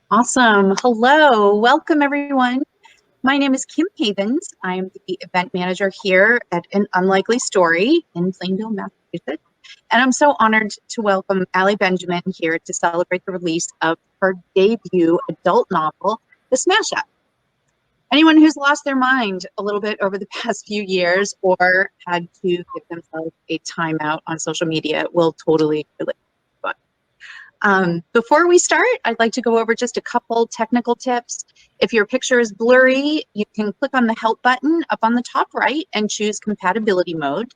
Awesome. Hello. Welcome, everyone. My name is Kim Havens. I am the event manager here at An Unlikely Story in Plainville, Massachusetts. And I'm so honored to welcome Allie Benjamin here to celebrate the release of her debut adult novel, The Smash Up. Anyone who's lost their mind a little bit over the past few years or had to give themselves a timeout on social media will totally relate to the book. Before we start, I'd like to go over just a couple technical tips. If your picture is blurry, you can click on the help button up on the top right and choose compatibility mode.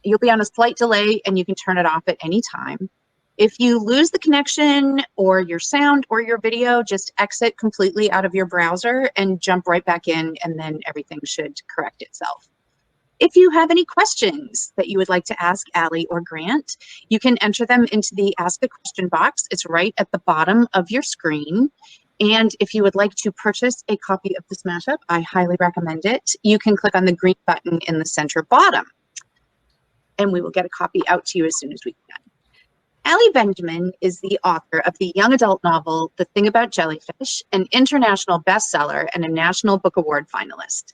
You'll be on a slight delay and you can turn it off at any time. If you lose the connection or your sound or your video, just exit completely out of your browser and jump right back in, and then everything should correct itself. If you have any questions that you would like to ask Allie or Grant, you can enter them into the Ask a Question box. It's right at the bottom of your screen. And if you would like to purchase a copy of the Smash Up, I highly recommend it. You can click on the green button in the center bottom, and we will get a copy out to you as soon as we can. Allie Benjamin is the author of the young adult novel, The Thing About Jellyfish, an international bestseller and a National Book Award finalist.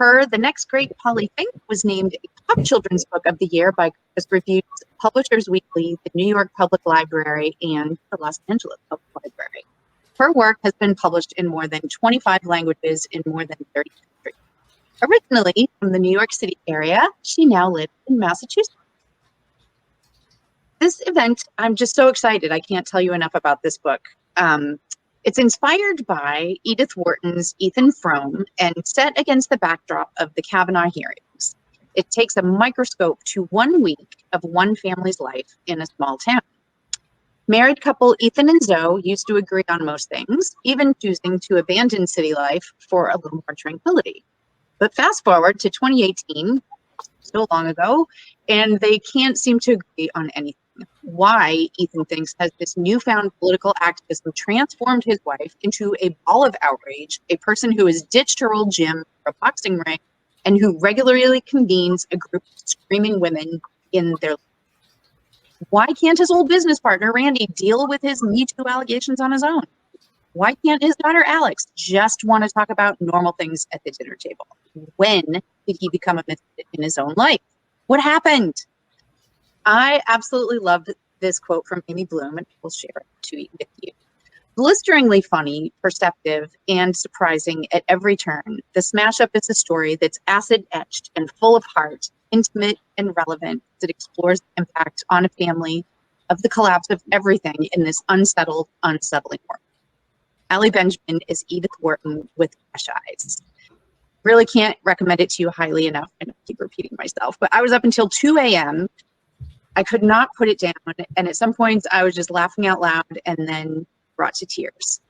The Next Great Polly Fink was named a top children's book of the year by Critics Reviews, Publishers Weekly, the New York Public Library, and the Los Angeles Public Library. Her work has been published in more than 25 languages in more than 30 countries. Originally from the New York City area, she now lives in Massachusetts. This event, I'm just so excited. I can't tell you enough about this book. It's inspired by Edith Wharton's Ethan Frome and set against the backdrop of the Kavanaugh hearings. It takes a microscope to 1 week of one family's life in a small town. Married couple Ethan and Zoe used to agree on most things, even choosing to abandon city life for a little more tranquility. But fast forward to 2018, so long ago, and they can't seem to agree on anything. Why, Ethan thinks, has this newfound political activism transformed his wife into a ball of outrage, a person who has ditched her old gym for a boxing ring, and who regularly convenes a group of screaming women in their life? Why can't his old business partner, Randy, deal with his Me Too allegations on his own? Why can't his daughter, Alex, just want to talk about normal things at the dinner table? When did he become a misfit in his own life? What happened? I absolutely loved this quote from Amy Bloom, and we'll share it with you. Blisteringly funny, perceptive, and surprising at every turn, The Smash Up is a story that's acid-etched and full of heart, intimate and relevant, that explores the impact on a family of the collapse of everything in this unsettled, unsettling world. Allie Benjamin is Edith Wharton with fresh eyes. Really can't recommend it to you highly enough. I keep repeating myself, but I was up until 2 a.m. I could not put it down, and at some points I was just laughing out loud and then brought to tears.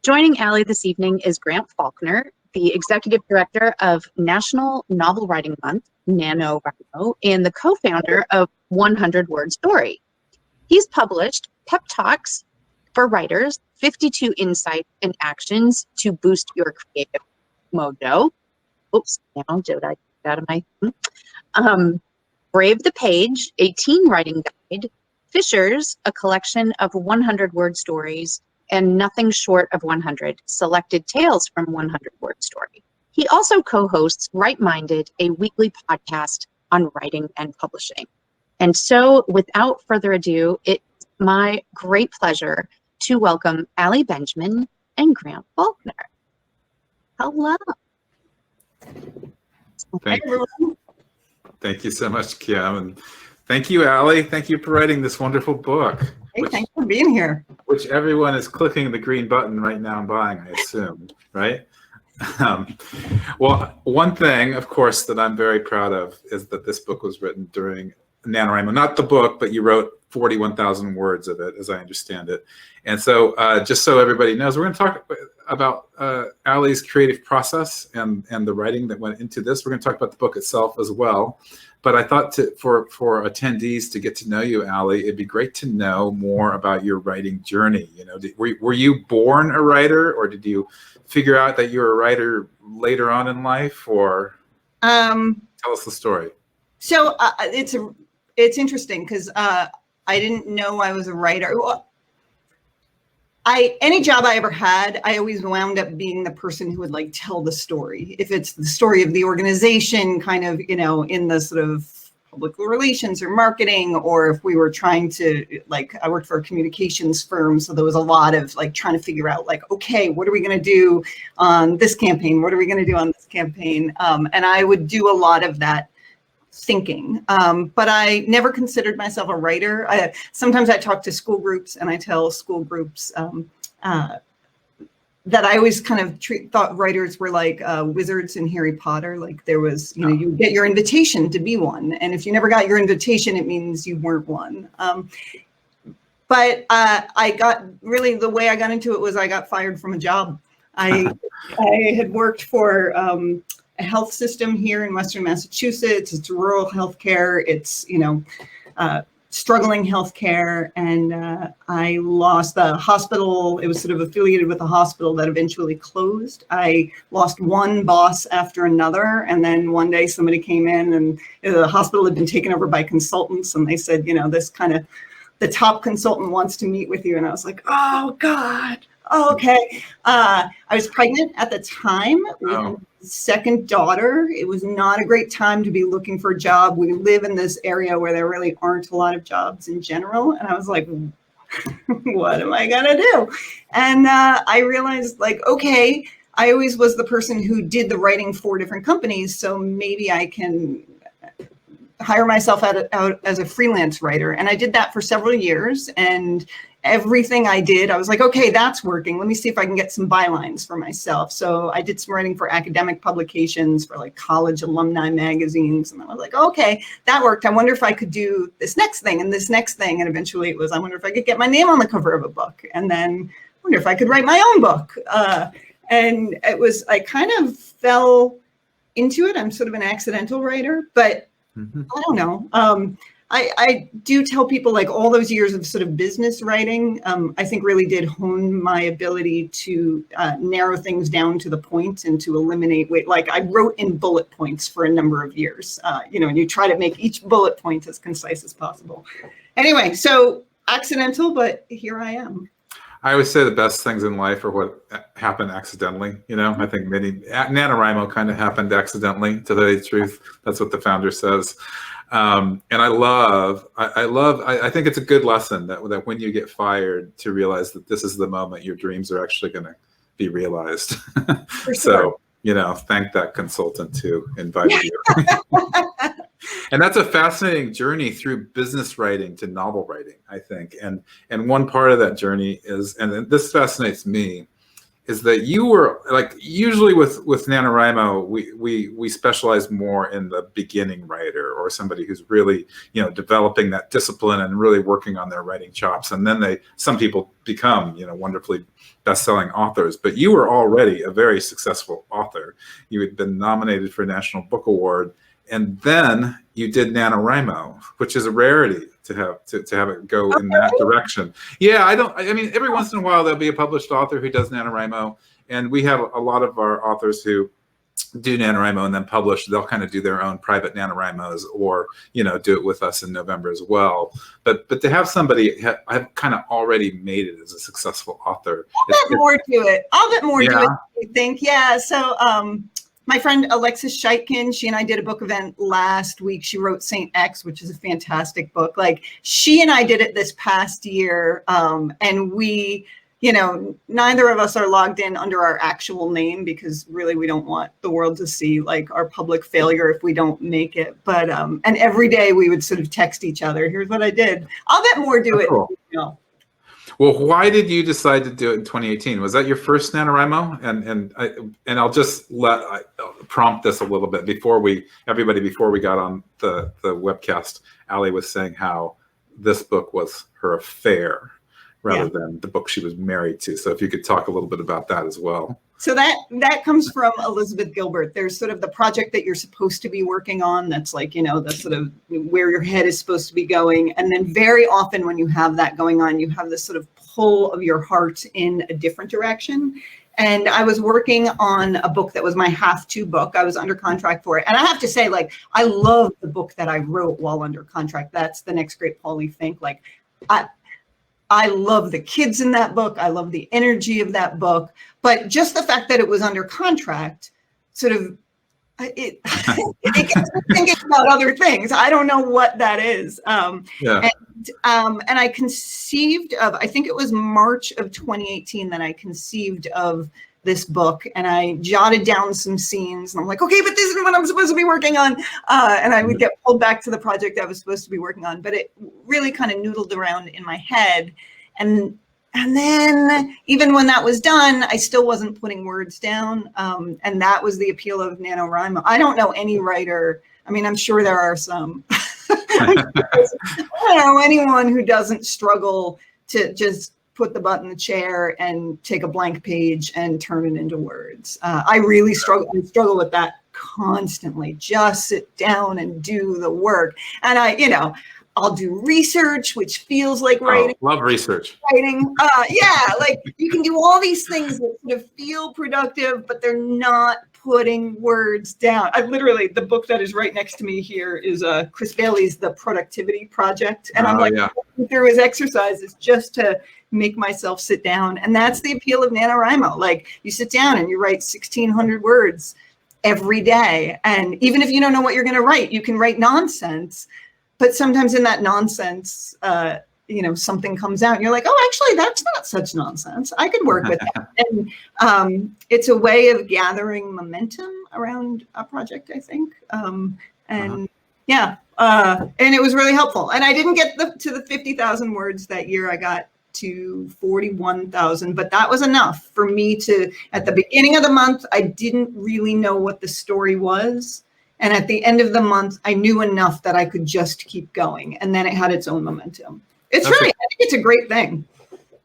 Joining Allie this evening is Grant Faulkner, the executive director of National Novel Writing Month, NaNoWriMo, and the co-founder of 100 Word Story. He's published Pep Talks for Writers, 52 Insights and Actions to Boost Your Creative Mojo. Oops, now did I get out of my... Brave the Page, a teen writing guide, Fishers, a collection of 100 word stories, and Nothing Short of 100, selected tales from 100 Word Story. He also co-hosts Right Minded, a weekly podcast on writing and publishing. And so, without further ado, it's my great pleasure to welcome Allie Benjamin and Grant Faulkner. Hello. Thank you. Thank you so much, Kim. And thank you, Allie. Thank you for writing this wonderful book. Hey, thanks for being here. Which everyone is clicking the green button right now and buying, I assume, right? Well, one thing, of course, that I'm very proud of is that this book was written during NaNoWriMo. Not the book, but you wrote 41,000 words of it, as I understand it. And so just so everybody knows, we're going to talk about Allie's creative process and the writing that went into this. We're going to talk about the book itself as well. But I thought for attendees to get to know you, Allie, it'd be great to know more about your writing journey. You know, were you born a writer, or did you figure out that you were a writer later on in life, or tell us the story. So it's interesting because I didn't know I was a writer. Well, any job I ever had, I always wound up being the person who would like tell the story. If it's the story of the organization, kind of, in the sort of public relations or marketing, or if we were trying to, like, I worked for a communications firm, so there was a lot of like trying to figure out, like, okay, what are we going to do on this campaign? What are we going to do on this campaign? And I would do a lot of that thinking, but I never considered myself a writer. Sometimes I talk to school groups and I tell school groups that I always kind of thought writers were like wizards in Harry Potter. Like there was, you get your invitation to be one. And if you never got your invitation, it means you weren't one. But I got really, the way I got into it was I got fired from a job. I had worked for a health system here in Western Massachusetts. It's rural healthcare. It's, struggling healthcare. And I lost the hospital. It was sort of affiliated with a hospital that eventually closed. I lost one boss after another. And then one day somebody came in and the hospital had been taken over by consultants. And they said, this kind of, the top consultant wants to meet with you. And I was like, oh God. Oh, okay. I was pregnant at the time with a second daughter. It was not a great time to be looking for a job. We live in this area where there really aren't a lot of jobs in general. And I was like, what am I going to do? And I realized, like, okay, I always was the person who did the writing for different companies. So maybe I can hire myself out as a freelance writer. And I did that for several years. And everything I did, I was like, okay, that's working. Let me see if I can get some bylines for myself. So I did some writing for academic publications, for like college alumni magazines. And I was like, okay, that worked. I wonder if I could do this next thing and this next thing. And eventually it was, I wonder if I could get my name on the cover of a book. And then I wonder if I could write my own book. And it was, I kind of fell into it. I'm sort of an accidental writer, but I don't know. I do tell people, like, all those years of sort of business writing, I think really did hone my ability to narrow things down to the point and to eliminate weight. Like I wrote in bullet points for a number of years, and you try to make each bullet point as concise as possible. Anyway, so accidental, but here I am. I always say the best things in life are what happen accidentally. I think NaNoWriMo kind of happened accidentally, to tell you the truth. That's what the founder says. And I think it's a good lesson that when you get fired, to realize that this is the moment your dreams are actually going to be realized. For sure. So, thank that consultant who invited you. And that's a fascinating journey through business writing to novel writing, I think. And one part of that journey is, and this fascinates me, is that you were, like, usually with NaNoWriMo, we specialize more in the beginning writer, or somebody who's really, developing that discipline and really working on their writing chops. And then some people become, wonderfully best-selling authors. But you were already a very successful author. You had been nominated for a National Book Award. And then you did NaNoWriMo, which is a rarity to have it go in that direction. Yeah, I mean, every once in a while there'll be a published author who does NaNoWriMo, and we have a lot of our authors who do NaNoWriMo and then publish. They'll kind of do their own private NaNoWriMos, or do it with us in November as well. But to have somebody have kind of already made it as a successful author, I'll bet more to it. I think. Yeah. So my friend Alexis Scheitkin, she and I did a book event last week. She wrote Saint X, which is a fantastic book. Like, she and I did it this past year, and we, neither of us are logged in under our actual name, because really we don't want the world to see, like, our public failure if we don't make it. But and every day we would sort of text each other, here's what I did. I'll bet more do it. Cool. Well, why did you decide to do it in 2018? Was that your first NaNoWriMo? And I'll just prompt this a little bit before we got on the webcast. Allie was saying how this book was her affair rather than the book she was married to. So if you could talk a little bit about that as well. So that comes from Elizabeth Gilbert. There's sort of the project that you're supposed to be working on. That's like, that's sort of where your head is supposed to be going. And then very often when you have that going on, you have this sort of pull of your heart in a different direction. And I was working on a book that was my have-to book. I was under contract for it. And I have to say, like, I love the book that I wrote while under contract. That's The Next Great Pauly Fink. Like, I love the kids in that book. I love the energy of that book. But just the fact that it was under contract sort of, it gets me thinking about other things. I don't know what that is. Yeah. And I conceived of, I think it was March of 2018 that I conceived of this book, and I jotted down some scenes, and I'm like, okay, but this is what I'm supposed to be working on. And I would get pulled back to the project I was supposed to be working on, but it really kind of noodled around in my head. And then even when that was done, I still wasn't putting words down. And that was the appeal of NaNoWriMo. I don't know any writer. I mean, I'm sure there are some. I don't know anyone who doesn't struggle to just put the butt in the chair and take a blank page and turn it into words. I really struggle. I struggle with that constantly. Just sit down and do the work. And I'll do research, which feels like writing. Oh, love research. Writing. Yeah, like you can do all these things that sort of feel productive, but they're not putting words down. I literally, the book that is right next to me here is Chris Bailey's The Productivity Project. And I'm like, through his exercises just to make myself sit down. And that's the appeal of NaNoWriMo. Like you sit down and you write 1,600 words every day. And even if you don't know what you're going to write, you can write nonsense. But sometimes in that nonsense, something comes out and you're like, oh, actually, that's not such nonsense. I could work with that. And it's a way of gathering momentum around a project, I think. And it was really helpful. And I didn't get to the 50,000 words that year. I got to 41,000, but that was enough for me to, at the beginning of the month, I didn't really know what the story was. And at the end of the month, I knew enough that I could just keep going. And then it had its own momentum. I think it's a great thing.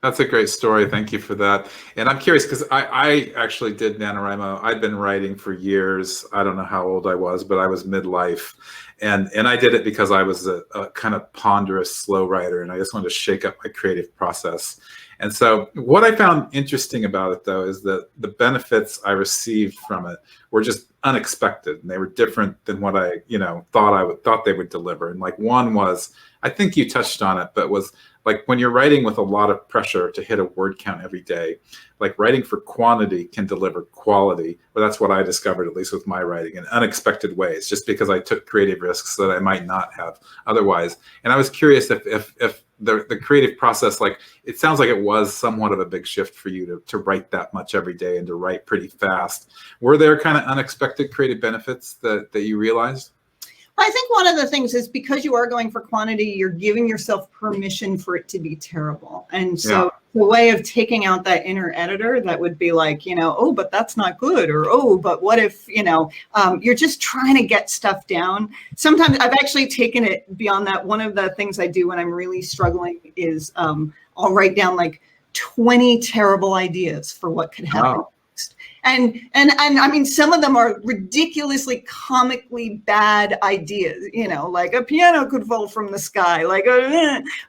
That's a great story. Thank you for that. And I'm curious because I actually did NaNoWriMo. I'd been writing for years. I don't know how old I was, but I was midlife. And I did it because I was a kind of ponderous, slow writer, and I just wanted to shake up my creative process. And so what I found interesting about it, though, is that the benefits I received from it were just unexpected, and they were different than what I, thought they would deliver. And like one was, I think you touched on it, but was like when you're writing with a lot of pressure to hit a word count every day, like writing for quantity can deliver quality. Well, that's what I discovered, at least with my writing, in unexpected ways, just because I took creative risks that I might not have otherwise. And I was curious if the creative process, like it sounds like it was somewhat of a big shift for you to write that much every day and to write pretty fast. Were there kind of unexpected creative benefits that you realized? I think one of the things is because you are going for quantity, you're giving yourself permission for it to be terrible. And so the way of taking out that inner editor that would be like, oh, but that's not good. Or, oh, but what if, you're just trying to get stuff down. Sometimes I've actually taken it beyond that. One of the things I do when I'm really struggling is I'll write down like 20 terrible ideas for what could happen. Wow. And I mean, some of them are ridiculously comically bad ideas, like a piano could fall from the sky, like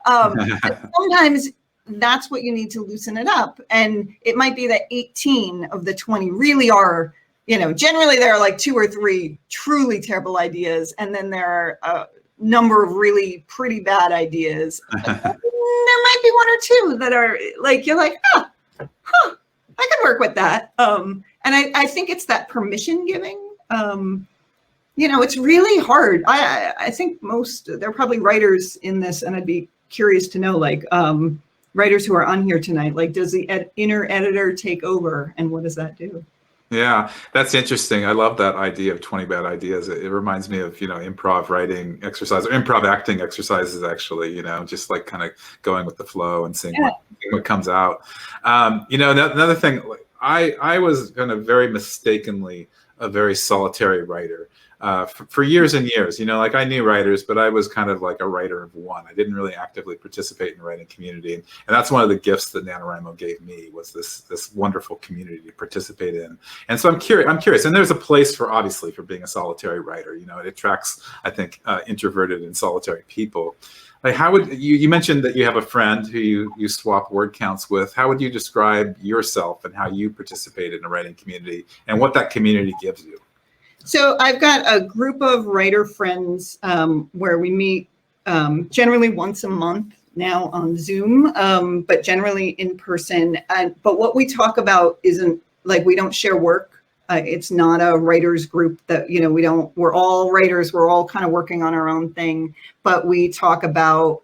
sometimes that's what you need to loosen it up. And it might be that 18 of the 20 really are, generally there are like 2 or 3 truly terrible ideas. And then there are a number of really pretty bad ideas. There might be 1 or 2 that are like, you're like, I could work with that. And I think it's that permission giving. It's really hard. I think there are probably writers in this, and I'd be curious to know, like writers who are on here tonight, like does the inner editor take over, and what does that do? Yeah, that's interesting. I love that idea of 20 bad ideas. It reminds me of, improv writing exercise or improv acting exercises, actually, just like kind of going with the flow and seeing what comes out. Another thing, I was kind of very mistakenly a very solitary writer for years and years. Like I knew writers, but I was kind of like a writer of one. I didn't really actively participate in the writing community. And that's one of the gifts that NaNoWriMo gave me, was this wonderful community to participate in. And so I'm curious. And there's a place obviously for being a solitary writer. It attracts, I think, introverted and solitary people. Like, how would you mentioned that you have a friend who you swap word counts with. How would you describe yourself and how you participate in a writing community and what that community gives you? So I've got a group of writer friends where we meet generally once a month now on Zoom, but generally in person. But what we talk about isn't like, we don't share work. It's not a writers group that, we're all writers. We're all kind of working on our own thing, but we talk about,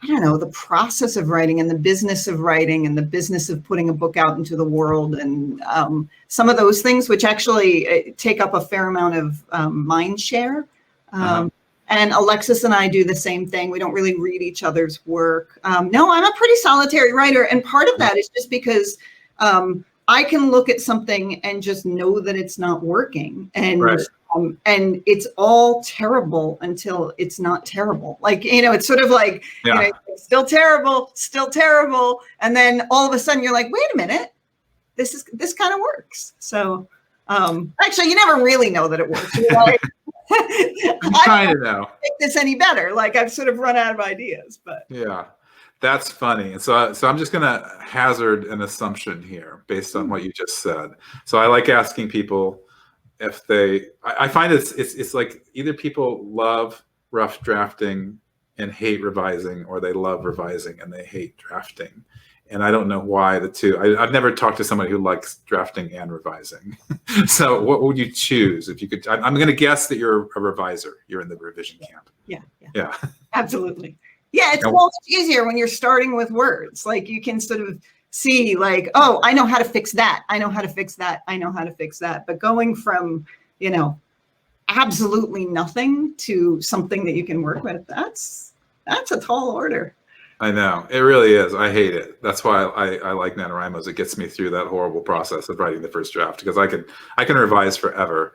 I don't know, the process of writing and the business of writing and the business of putting a book out into the world, and some of those things, which actually take up a fair amount of mind share. And Alexis and I do the same thing. We don't really read each other's work. No, I'm a pretty solitary writer. And part of that is just because I can look at something and just know that it's not working. And Right. And it's all terrible until it's not terrible. Like, it's sort of like, Yeah. still terrible. And then all of a sudden you're like, wait a minute, this kind of works. So actually, you never really know that it works. You're like, I'm trying to know. make this any better. Like, I've sort of run out of ideas, but Yeah, that's funny. And so I'm just going to hazard an assumption here based on what you just said. So I like asking people if I find it's like either people love rough drafting and hate revising, or they love revising and they hate drafting. And I don't know why the two. I've never talked to somebody who likes drafting and revising. So what would you choose if you could? I'm going to guess that you're a reviser. You're in the revision camp. Yeah, absolutely. Yeah, it's so much easier when you're starting with words. Like, you can sort of see, like, oh, I know how to fix that. I know how to fix that. I know how to fix that. But going from, absolutely nothing to something that you can work with, that's a tall order. I know, it really is. I hate it. That's why I like NaNoWriMo. It gets me through that horrible process of writing the first draft, because I can revise forever.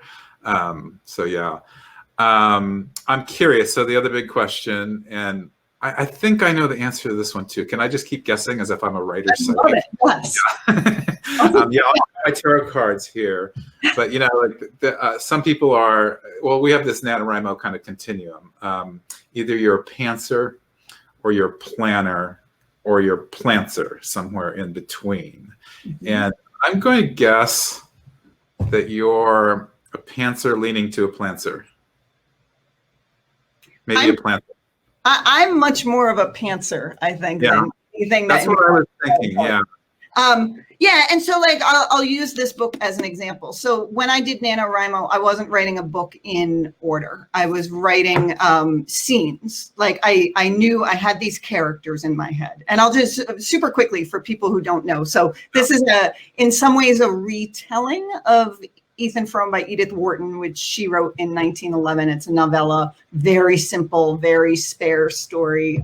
So yeah, I'm curious. So the other big question, and I think I know the answer to this one too. Can I just keep guessing as if I'm a writer? I love it. Yes. I'll have my tarot cards here, but some people are. Well, we have this NaNoWriMo kind of continuum. Either you're a pantser, or you're a planner, or you're a plantser, somewhere in between. Mm-hmm. And I'm going to guess that you're a pantser leaning to a plantser. Maybe a plantser. I'm much more of a pantser, I think, than anything. That's what I was thinking, yeah. Yeah, and so, like, I'll use this book as an example. So when I did NaNoWriMo, I wasn't writing a book in order. I was writing scenes. Like, I knew I had these characters in my head. And I'll just super quickly, for people who don't know. So this is in some ways a retelling of Ethan Frome by Edith Wharton, which she wrote in 1911. It's a novella, very simple, very spare story.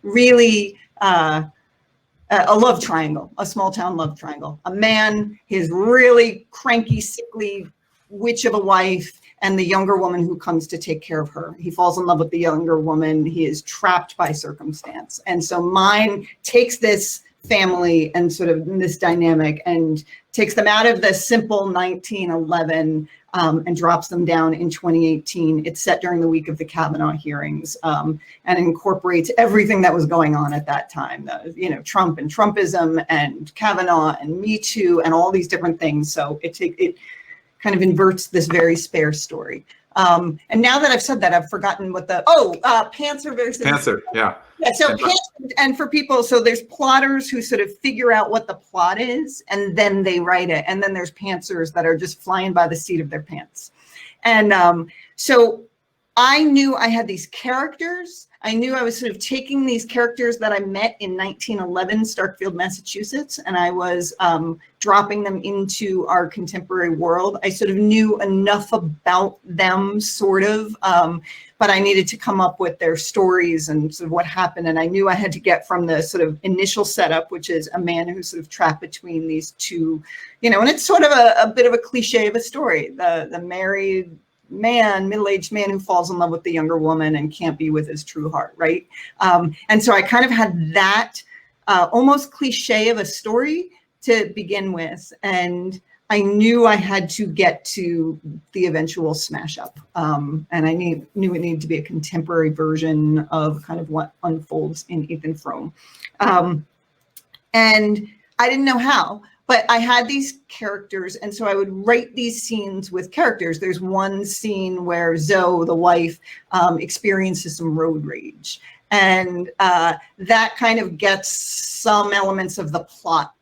Really a love triangle, a small town love triangle. A man, his really cranky, sickly witch of a wife, and the younger woman who comes to take care of her. He falls in love with the younger woman. He is trapped by circumstance. And so mine takes this family and sort of this dynamic and takes them out of the simple 1911 and drops them down in 2018. It's set during the week of the Kavanaugh hearings and incorporates everything that was going on at that time. Trump and Trumpism and Kavanaugh and Me Too and all these different things. So it kind of inverts this very spare story. And now that I've said that, I've forgotten what pantser versus pantser. Yeah. Yeah, so and for people, so there's plotters who sort of figure out what the plot is and then they write it. And then there's pantsers that are just flying by the seat of their pants. And so I knew I had these characters. I knew I was sort of taking these characters that I met in 1911, Starkfield, Massachusetts, and I was dropping them into our contemporary world. I sort of knew enough about them, sort of, but I needed to come up with their stories and sort of what happened. And I knew I had to get from the sort of initial setup, which is a man who's sort of trapped between these two, and it's sort of a bit of a cliche of a story. The married man, middle-aged man who falls in love with the younger woman and can't be with his true heart, right? And so I kind of had that almost cliche of a story to begin with. And I knew I had to get to the eventual smash up. And I knew it needed to be a contemporary version of kind of what unfolds in Ethan Frome. And I didn't know how. But I had these characters, and so I would write these scenes with characters. There's one scene where Zoe, the wife, experiences some road rage. And that kind of gets some elements of the plot.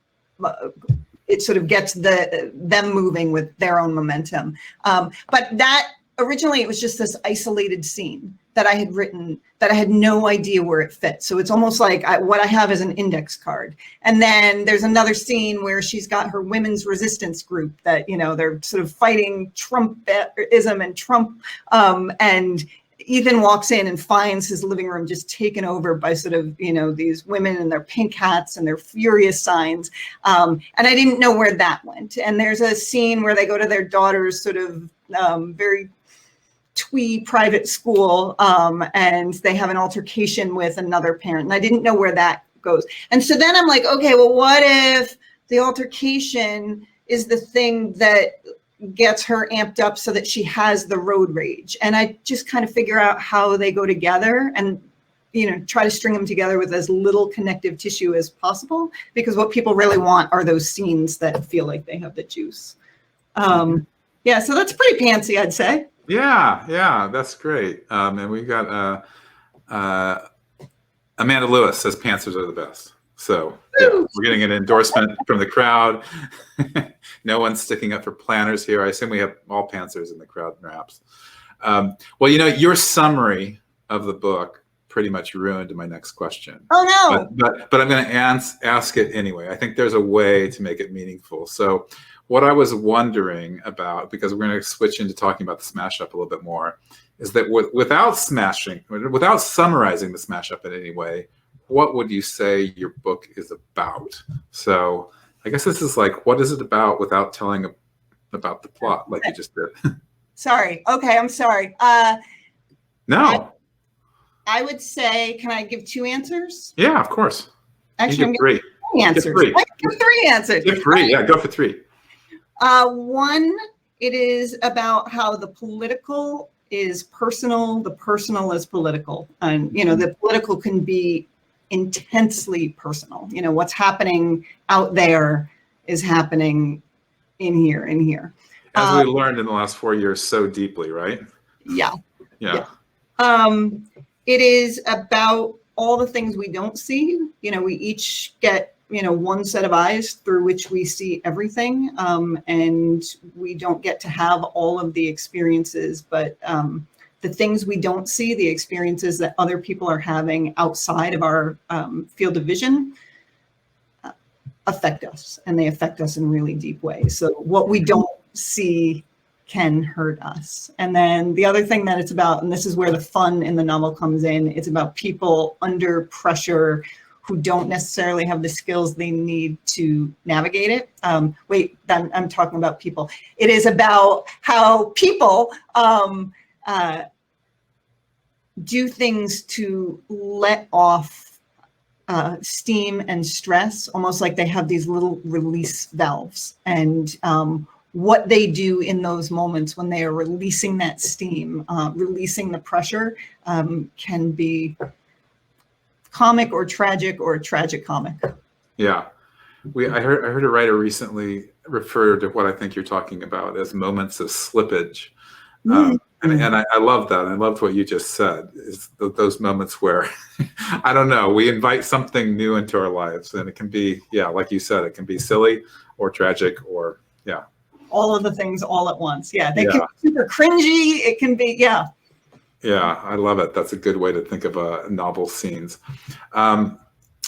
It sort of gets them moving with their own momentum. But that originally, it was just this isolated scene that I had written that I had no idea where it fit. So it's almost like what I have is an index card. And then there's another scene where she's got her women's resistance group that, they're sort of fighting Trumpism and Trump. And Ethan walks in and finds his living room just taken over by sort of, these women in their pink hats and their furious signs. And I didn't know where that went. And there's a scene where they go to their daughter's sort of very twee private school, and they have an altercation with another parent. And I didn't know where that goes. And so then I'm like, okay, well, what if the altercation is the thing that gets her amped up so that she has the road rage? And I just kind of figure out how they go together and, try to string them together with as little connective tissue as possible, because what people really want are those scenes that feel like they have the juice. Yeah, so that's pretty pantsy, I'd say. Yeah, that's great. And we've got Amanda Lewis says pantsers are the best. So yeah, we're getting an endorsement from the crowd. No one's sticking up for planners here. I assume we have all pantsers in the crowd, perhaps. Well, your summary of the book pretty much ruined my next question. Oh, no. But I'm going to ask it anyway. I think there's a way to make it meaningful. So what I was wondering about, because we're going to switch into talking about the smash up a little bit more, is that without summarizing the smash up in any way, what would you say your book is about? So I guess this is like, what is it about without telling about the plot like you just did? Sorry. Okay, I'm sorry. No. I would say, can I give 2 answers? Yeah, of course. Actually, I'm three. 3 answers. I give 3 answers. Give 3. Yeah, go for 3. 1, it is about how the political is personal, the personal is political. And, the political can be intensely personal. What's happening out there is happening in here. As we learned in the last 4 years so deeply, right? Yeah. Yeah. It is about all the things we don't see. We each get one set of eyes through which we see everything. And we don't get to have all of the experiences, but the things we don't see, the experiences that other people are having outside of our field of vision, affect us, and they affect us in really deep ways. So what we don't see can hurt us. And then the other thing that it's about, and this is where the fun in the novel comes in, it's about people under pressure who don't necessarily have the skills they need to navigate it. I'm talking about people. It is about how people do things to let off steam and stress, almost like they have these little release valves. And what they do in those moments when they are releasing that steam, releasing the pressure, can be comic or tragic comic. Yeah. I heard a writer recently refer to what I think you're talking about as moments of slippage. And I love that. I loved what you just said, is those moments where, I don't know, we invite something new into our lives, and it can be, like you said, it can be silly or tragic or, all of the things all at once. Yeah, they can be super cringy. It can be, Yeah, I love it. That's a good way to think of novel scenes. Well,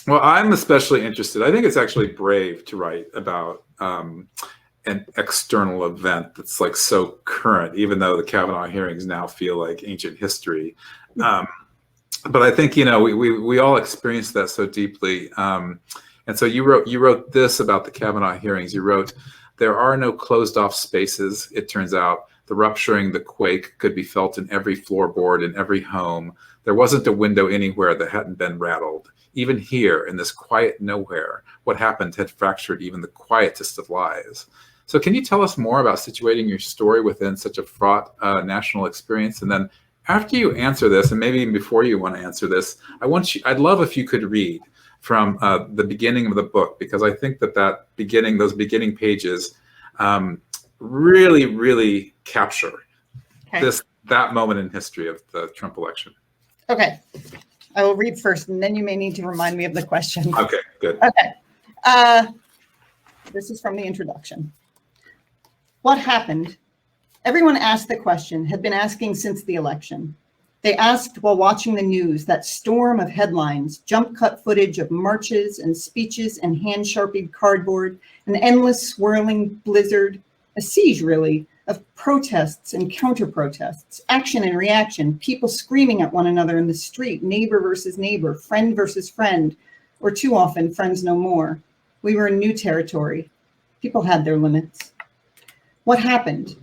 I'm especially interested. I think it's actually brave to write about an external event that's like so current, even though the Kavanaugh hearings now feel like ancient history. But I think, we all experienced that so deeply. And so you wrote this about the Kavanaugh hearings. You wrote, "There are no closed off spaces. It turns out the rupturing, the quake could be felt in every floorboard, in every home. There wasn't a window anywhere that hadn't been rattled. Even here, in this quiet nowhere, what happened had fractured even the quietest of lives." So can you tell us more about situating your story within such a fraught national experience? And then after you answer this, and maybe even before you want to answer this, I'd love if you could read from the beginning of the book, because I think those beginning pages really, really capture that moment in history of the Trump election. Okay. I will read first, and then you may need to remind me of the question. Okay, good. Okay. This is from the introduction. What happened? Everyone asked the question, had been asking since the election. They asked while watching the news, that storm of headlines, jump cut footage of marches and speeches and hand-sharpied cardboard, an endless swirling blizzard, a siege really, of protests and counter-protests, action and reaction, people screaming at one another in the street, neighbor versus neighbor, friend versus friend, or too often, friends no more. We were in new territory. People had their limits. What happened?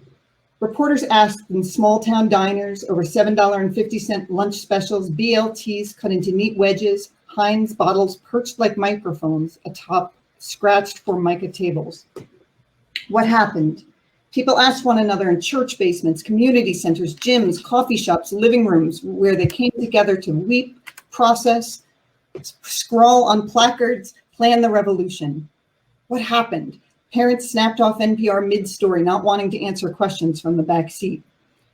Reporters asked in small town diners over $7.50 lunch specials, BLTs cut into neat wedges, Heinz bottles perched like microphones atop scratched Formica tables. What happened? People asked one another in church basements, community centers, gyms, coffee shops, living rooms, where they came together to weep, process, scrawl on placards, plan the revolution. What happened? Parents snapped off NPR mid-story, not wanting to answer questions from the back seat.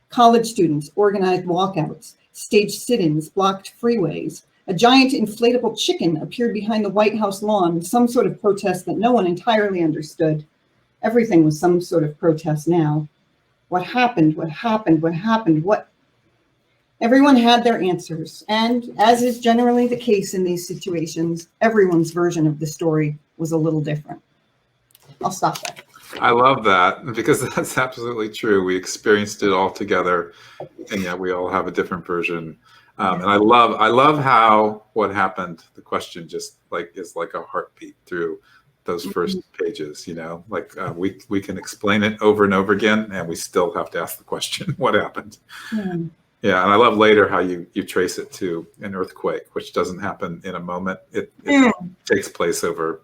College students organized walkouts, staged sit-ins, blocked freeways. A giant inflatable chicken appeared behind the White House lawn, some sort of protest that no one entirely understood. Everything was some sort of protest now. What happened? What happened? What happened? What? Everyone had their answers, and as is generally the case in these situations, everyone's version of the story was a little different. I'll stop there. I love that, because that's absolutely true. We experienced it all together, and yet we all have a different version. And I love how what happened, the question just is like a heartbeat through those first pages, we can explain it over and over again, and we still have to ask the question, what happened? Yeah, and I love later how you trace it to an earthquake, which doesn't happen in a moment. It takes place over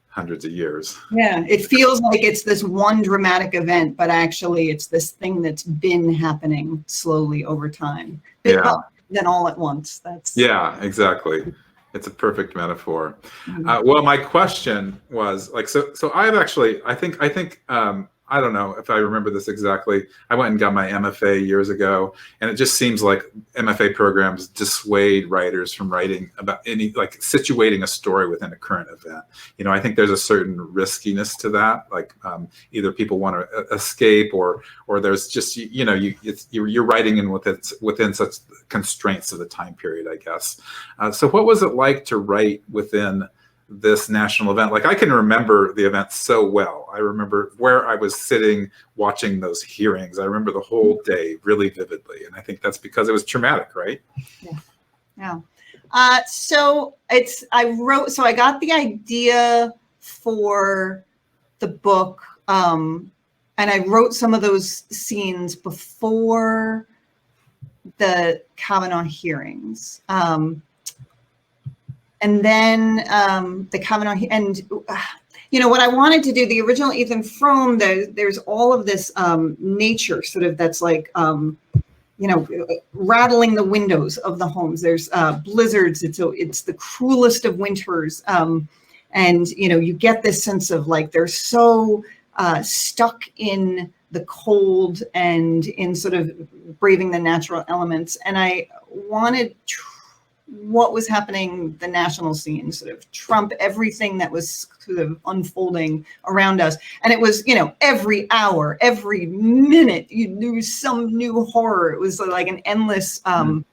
hundreds of years. Yeah, it feels like it's this one dramatic event, but actually it's this thing that's been happening slowly over time. Then all at once. Yeah, exactly. It's a perfect metaphor. Well, my question was so I think I don't know if I remember this exactly. I went and got my MFA years ago, and it just seems like MFA programs dissuade writers from writing about situating a story within a current event. I think there's a certain riskiness to that. Either people want to escape, or there's just you're writing in within such constraints of the time period, I guess. So what was it like to write within this national event? I can remember the event so well. I remember where I was sitting watching those hearings. I remember the whole day really vividly. And I think that's because it was traumatic, right? Yeah. So I got the idea for the book, and I wrote some of those scenes before the Kavanaugh hearings. And then the Kavanaugh, and what I wanted to do, the original Ethan Frome, there's all of this nature sort of that's rattling the windows of the homes. There's blizzards. It's the cruelest of winters, and you get this sense of they're so stuck in the cold and in sort of braving the natural elements. And I wanted what was happening, the national scene, sort of trump everything that was sort of unfolding around us. And it was, every hour, every minute, you knew some new horror. It was like an endless, it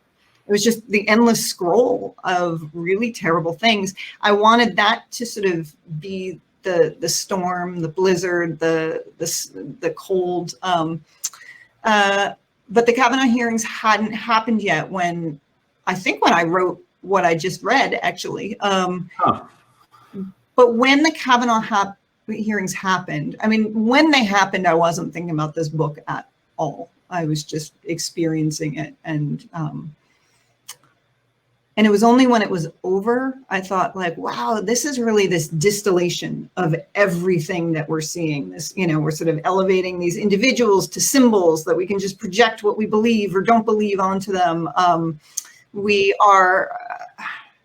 was just the endless scroll of really terrible things. I wanted that to sort of be the storm, the blizzard, the cold. But the Kavanaugh hearings hadn't happened yet when I wrote what I just read, actually. But when the Kavanaugh hearings happened, when they happened, I wasn't thinking about this book at all. I was just experiencing it. And it was only when it was over, I thought wow, this is really this distillation of everything that we're seeing. This, we're sort of elevating these individuals to symbols that we can just project what we believe or don't believe onto them. We are,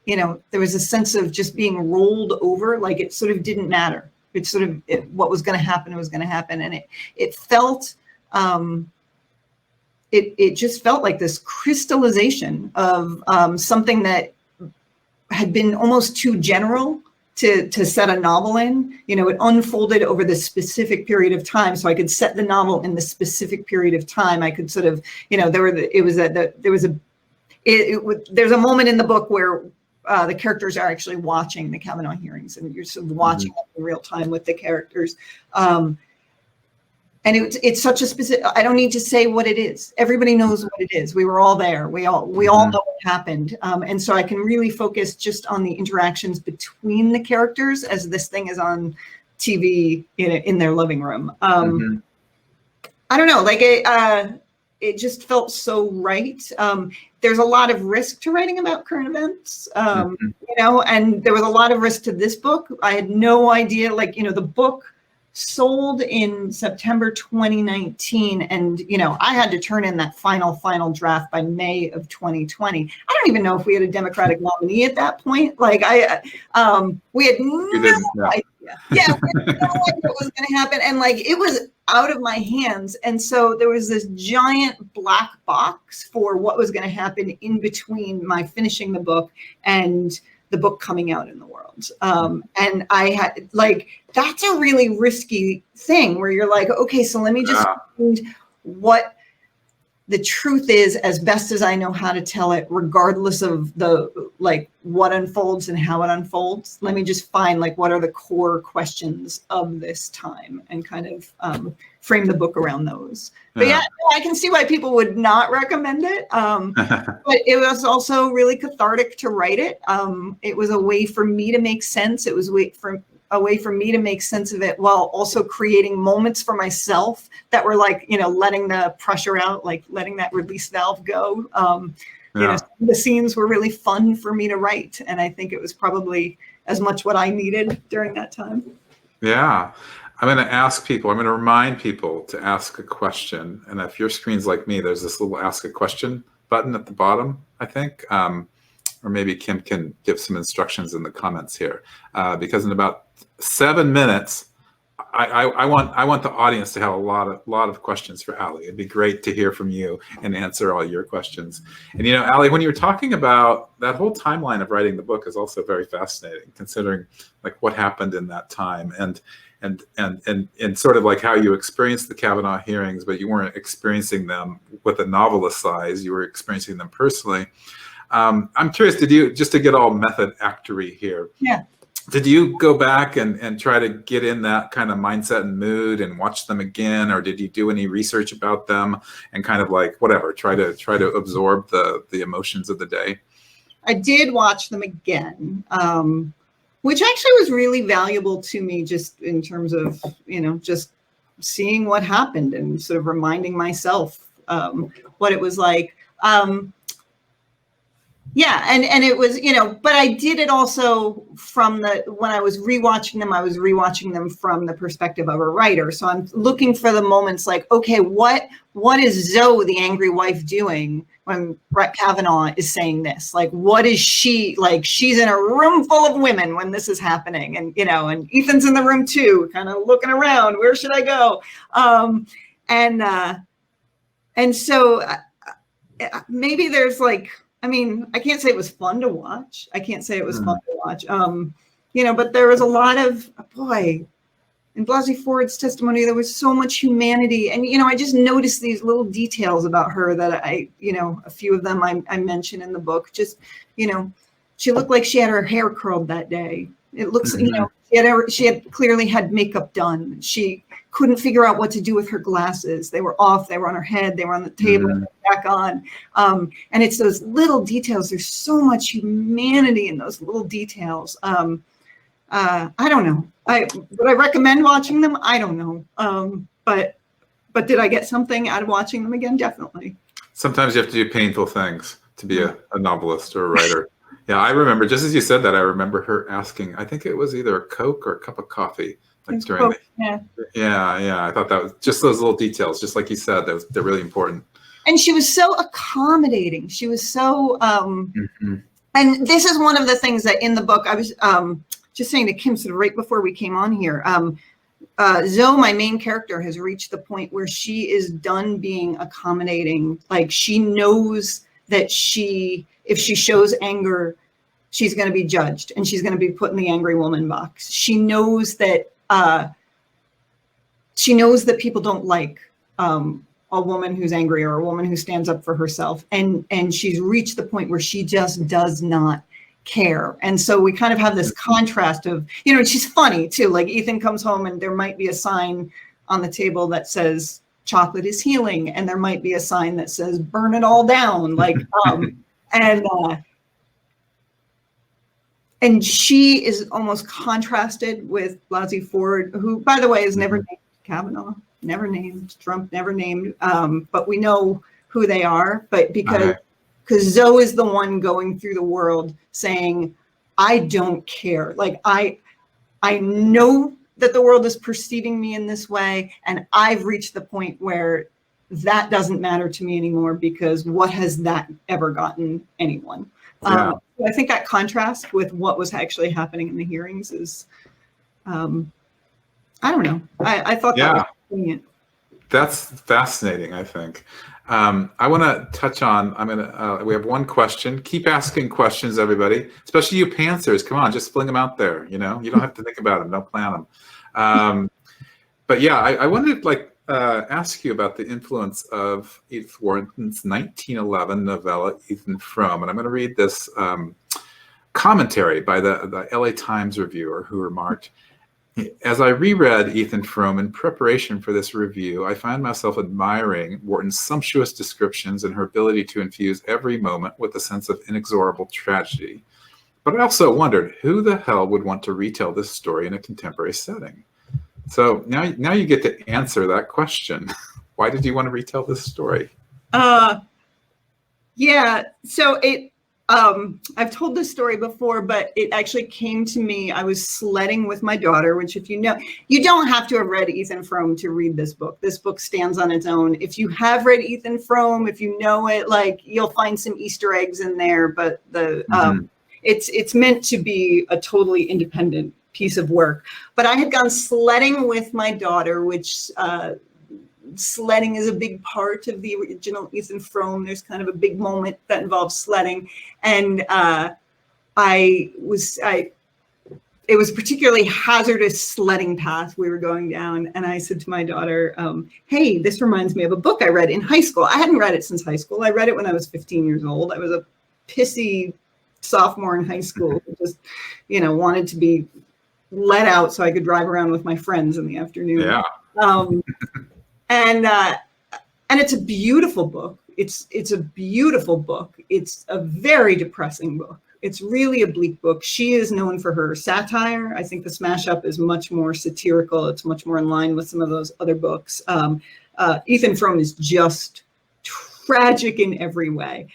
there was a sense of just being rolled over, it sort of didn't matter. It sort of, what was going to happen was going to happen. And it felt it just felt like this crystallization of something that had been almost too general to set a novel in. You know, it unfolded over this specific period of time, so I could set the novel in the specific period of time. I could sort of, you know, there's a moment in the book where the characters are actually watching the Kavanaugh hearings, and you're sort of watching them in real time with the characters. And it's such a specific, I don't need to say what it is. Everybody knows what it is. We were all there. We all know what happened. And so I can really focus just on the interactions between the characters as this thing is on TV in their living room. I don't know, like it just felt so right. There's a lot of risk to writing about current events, you know, and there was a lot of risk to this book. I had no idea, like, you know, the book sold in September 2019, and you know, I had to turn in that final draft by May of 2020. I don't even know if we had a Democratic nominee at that point. Like we had no idea. Yeah, we had no idea what was going to happen, and like it was out of my hands. And so there was this giant black box for what was going to happen in between my finishing the book and the book coming out in the world. And I had, like, that's a really risky thing where you're like, okay, so let me just find what the truth is as best as I know how to tell it, regardless of the, like, what unfolds and how it unfolds. Let me just find, like, what are the core questions of this time and kind of frame the book around those. But yeah, I can see why people would not recommend it. But it was also really cathartic to write it. It was a way for me to make sense. It was a way for me to make sense of it while also creating moments for myself that were like, you know, letting the pressure out, like letting that release valve go. You know, the scenes were really fun for me to write. And I think it was probably as much what I needed during that time. Yeah. I'm going to ask people, I'm going to remind people to ask a question. And if your screen's like me, there's this little ask a question button at the bottom, I think. Or maybe Kim can give some instructions in the comments here. Because in about 7 minutes, I want the audience to have a lot of questions for Ali. It'd be great to hear from you and answer all your questions. And you know, Ali, when you were talking about that whole timeline of writing the book is also very fascinating, considering like what happened in that time and sort of like how you experienced the Kavanaugh hearings, but you weren't experiencing them with a novelist size. You were experiencing them personally. I'm curious, did you, just to get all method actory here, did you go back and try to get in that kind of mindset and mood and watch them again, or did you do any research about them and kind of like whatever, try to absorb the emotions of the day? I did watch them again, which actually was really valuable to me, just in terms of, you know, just seeing what happened and sort of reminding myself what it was like. Yeah, and it was, you know, but I did it also from when I was rewatching them from the perspective of a writer. So I'm looking for the moments like, okay, what is Zoe, the angry wife, doing when Brett Kavanaugh is saying this? Like, what is she, like, she's in a room full of women when this is happening. And, you know, and Ethan's in the room too, kind of looking around, where should I go? And so maybe there's like, I mean, I can't say it was fun to watch. You know, but there was a lot of, boy, in Blasey Ford's testimony, there was so much humanity. And, you know, I just noticed these little details about her that you know, a few of them I mentioned in the book. Just, you know, she looked like she had her hair curled that day. It looks, you know, she had clearly had makeup done. She couldn't figure out what to do with her glasses. They were off, they were on her head, they were on the table, back on. And it's those little details. There's so much humanity in those little details. I don't know. Would I recommend watching them? I don't know. But did I get something out of watching them again? Definitely. Sometimes you have to do painful things to be a novelist or a writer. Yeah, I remember, just as you said that, I remember her asking, I think it was either a Coke or a cup of coffee. Like during yeah. I thought that was just those little details, just like you said, they're really important. And she was so accommodating. She was so, and this is one of the things that in the book, I was just saying to Kim sort of right before we came on here, Zoe, my main character, has reached the point where she is done being accommodating. Like, she knows that if she shows anger, she's going to be judged and she's going to be put in the angry woman box. She knows that people don't like a woman who's angry or a woman who stands up for herself. And she's reached the point where she just does not care. And so we kind of have this contrast of, she's funny too. Like, Ethan comes home and there might be a sign on the table that says chocolate is healing. And there might be a sign that says burn it all down. Like, and she is almost contrasted with Blasey Ford, who, by the way, is never named Kavanaugh, never named Trump, never named, but we know who they are. But because Zoe is the one going through the world saying, I don't care. Like, I know that the world is perceiving me in this way, and I've reached the point where that doesn't matter to me anymore, because what has that ever gotten anyone? Yeah. I think that contrast with what was actually happening in the hearings is, I don't know. I thought that was brilliant. That's fascinating, I think. I want to touch on, we have one question. Keep asking questions, everybody, especially you pantsers. Come on, just fling them out there. You don't have to think about them. Don't plan them. But yeah, I wanted to ask you about the influence of Edith Wharton's 1911 novella, Ethan Frome. And I'm going to read this commentary by the LA Times reviewer, who remarked, as I reread Ethan Frome in preparation for this review, I find myself admiring Wharton's sumptuous descriptions and her ability to infuse every moment with a sense of inexorable tragedy. But I also wondered, who the hell would want to retell this story in a contemporary setting? So now you get to answer that question. Why did you want to retell this story? Yeah, so I've told this story before, but it actually came to me. I was sledding with my daughter, which, if you know, you don't have to have read Ethan Frome to read this book. This book stands on its own. If you have read Ethan Frome, if you know it, you'll find some Easter eggs in there, but it's meant to be a totally independent piece of work. But I had gone sledding with my daughter, which sledding is a big part of the original Ethan Frome. There's kind of a big moment that involves sledding. And it was a particularly hazardous sledding path we were going down. And I said to my daughter, hey, this reminds me of a book I read in high school. I hadn't read it since high school. I read it when I was 15 years old. I was a pissy sophomore in high school who just, wanted to be let out so I could drive around with my friends in the afternoon. Yeah. And it's a beautiful book. It's a beautiful book. It's a very depressing book. It's really a bleak book. She is known for her satire. I think The Smash Up is much more satirical. It's much more in line with some of those other books. Ethan Frome is just tragic in every way.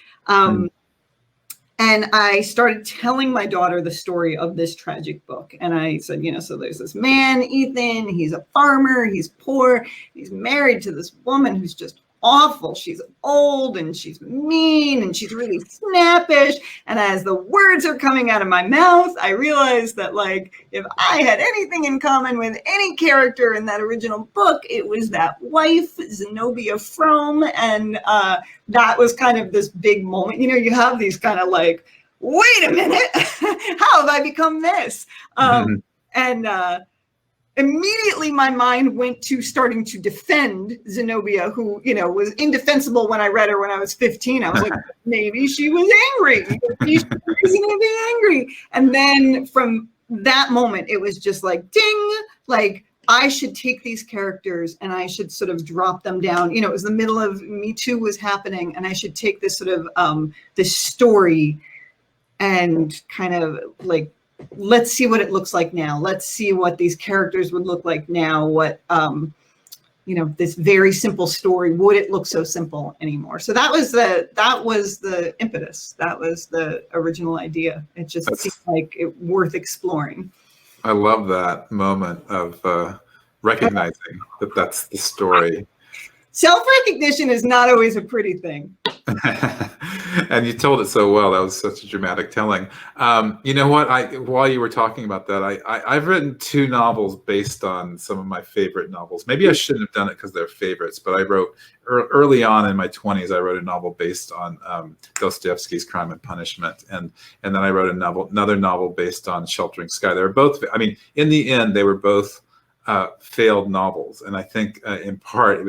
And I started telling my daughter the story of this tragic book. And I said, so there's this man, Ethan, he's a farmer, he's poor, he's married to this woman who's just awful. She's old and she's mean and she's really snappish. And as the words are coming out of my mouth, I realized that, if I had anything in common with any character in that original book, it was that wife, Zenobia Frome. And that was kind of this big moment. You have these kind of wait a minute, how have I become this? And immediately my mind went to starting to defend Zenobia, who, was indefensible when I read her when I was 15. I was like, maybe she was angry. Maybe she was reason to be angry. And then from that moment, it was just ding, I should take these characters and I should sort of drop them down. It was the middle of Me Too was happening, and I should take this sort of this story and kind of let's see what it looks like now. Let's see what these characters would look like now. What, this very simple story, would it look so simple anymore? So that was the impetus. That was the original idea. It just seemed like it worth exploring. I love that moment of recognizing that that's the story. Self-recognition is not always a pretty thing. And you told it so well. That was such a dramatic telling. You know what? While you were talking about that, I've written 2 novels based on some of my favorite novels. Maybe I shouldn't have done it because they're favorites, but I wrote early on in my 20s. I wrote a novel based on Dostoevsky's Crime and Punishment, and then I wrote another novel based on Sheltering Sky. They were both. I mean, in the end, they were both failed novels, and I think in part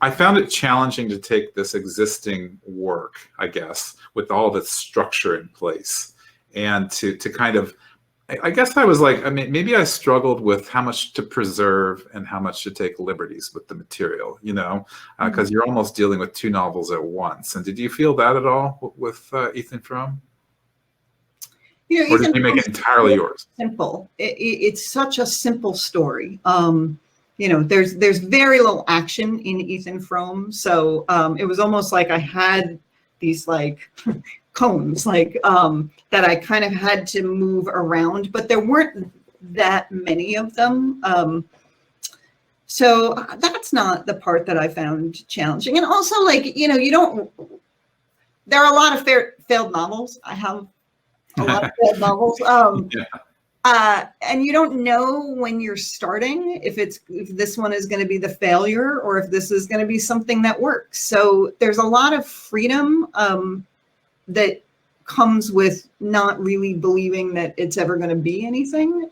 I found it challenging to take this existing work, I guess, with all the structure in place, and to kind of, I guess I was like, I mean, maybe I struggled with how much to preserve and how much to take liberties with the material, you know, because you're almost dealing with 2 novels at once. And did you feel that at all with Ethan Frome? You know, or did you make it entirely yours? Simple. It's such a simple story. You know, there's very little action in Ethan Frome, so it was almost like I had these like cones, like that I kind of had to move around, but there weren't that many of them. So that's not the part that I found challenging. And also, like, you know, there are a lot of failed novels. I have a lot of failed novels. And you don't know when you're starting if this one is going to be the failure or if this is going to be something that works. So there's a lot of freedom that comes with not really believing that it's ever going to be anything.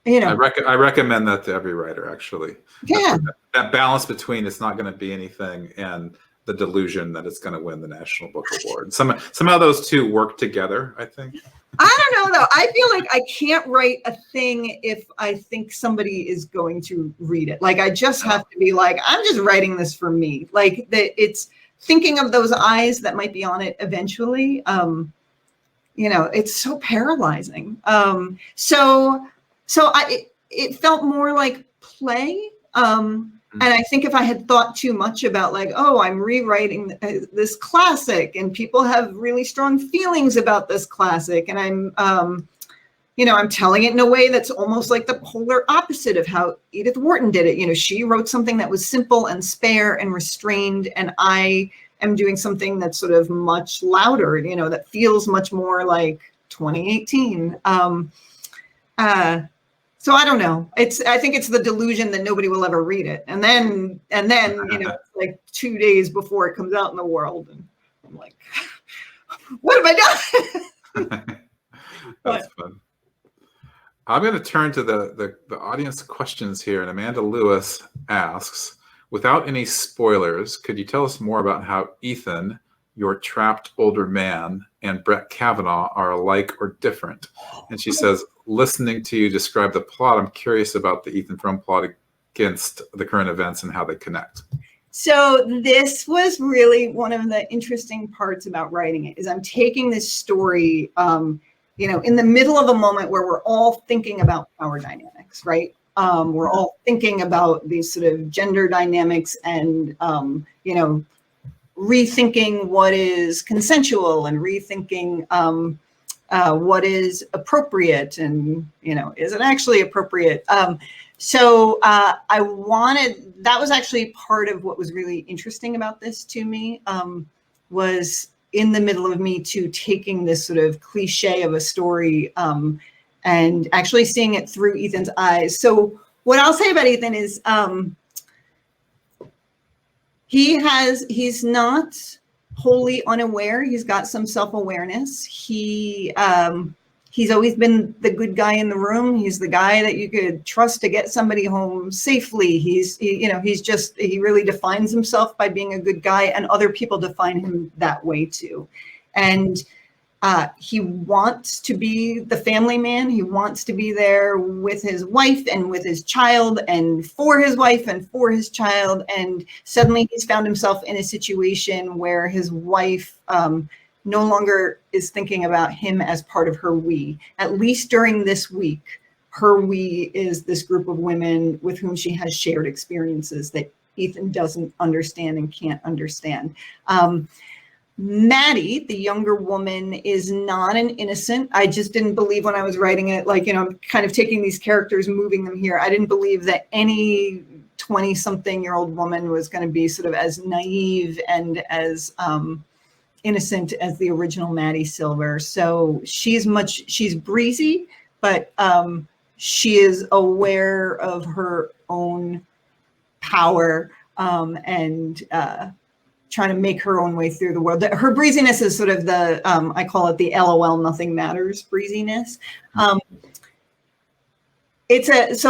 You know, I recommend that to every writer, actually. Yeah. That balance between it's not going to be anything and the delusion that it's going to win the National Book Award. Somehow those 2 work together, I think. I don't know, though. I feel like I can't write a thing if I think somebody is going to read it. Like, I just have to be like, I'm just writing this for me. Like, it's thinking of those eyes that might be on it eventually. You know, it's so paralyzing. So it felt more like play. And I think if I had thought too much about like, oh, I'm rewriting this classic and people have really strong feelings about this classic, and I'm, you know, I'm telling it in a way that's almost like the polar opposite of how Edith Wharton did it. You know, she wrote something that was simple and spare and restrained, and I am doing something that's sort of much louder, you know, that feels much more like 2018. So I don't know. I think it's the delusion that nobody will ever read it. And then, you know, it's like 2 days before it comes out in the world. And I'm like, what have I done? That's fun. I'm going to turn to the audience questions here. And Amanda Lewis asks, without any spoilers, could you tell us more about how Ethan, your trapped older man, and Brett Kavanaugh are alike or different? And she says, listening to you describe the plot, I'm curious about the Ethan Frome plot against the current events and how they connect. So this was really one of the interesting parts about writing it, is I'm taking this story, you know, in the middle of a moment where we're all thinking about power dynamics, right? We're all thinking about these sort of gender dynamics and, you know, rethinking what is consensual and rethinking what is appropriate, and, you know, is it actually appropriate? So I wanted, that was actually part of what was really interesting about this to me, was in the middle of me too taking this sort of cliche of a story and actually seeing it through Ethan's eyes. So what I'll say about Ethan is he's not wholly unaware. He's got some self-awareness. He's always been the good guy in the room. He's the guy that you could trust to get somebody home safely. He really defines himself by being a good guy, and other people define him that way too. And he wants to be the family man. He wants to be there with his wife and with his child and for his wife and for his child. And suddenly he's found himself in a situation where his wife no longer is thinking about him as part of her we. At least during this week, her we is this group of women with whom she has shared experiences that Ethan doesn't understand and can't understand. Maddie, the younger woman, is not an innocent. I just didn't believe when I was writing it, like, you know, I'm kind of taking these characters, moving them here. I didn't believe that any 20-something-year-old woman was going to be sort of as naive and as innocent as the original Maddie Silver. So she's breezy, but she is aware of her own power and trying to make her own way through the world. Her breeziness is sort of the, I call it the LOL nothing matters breeziness. So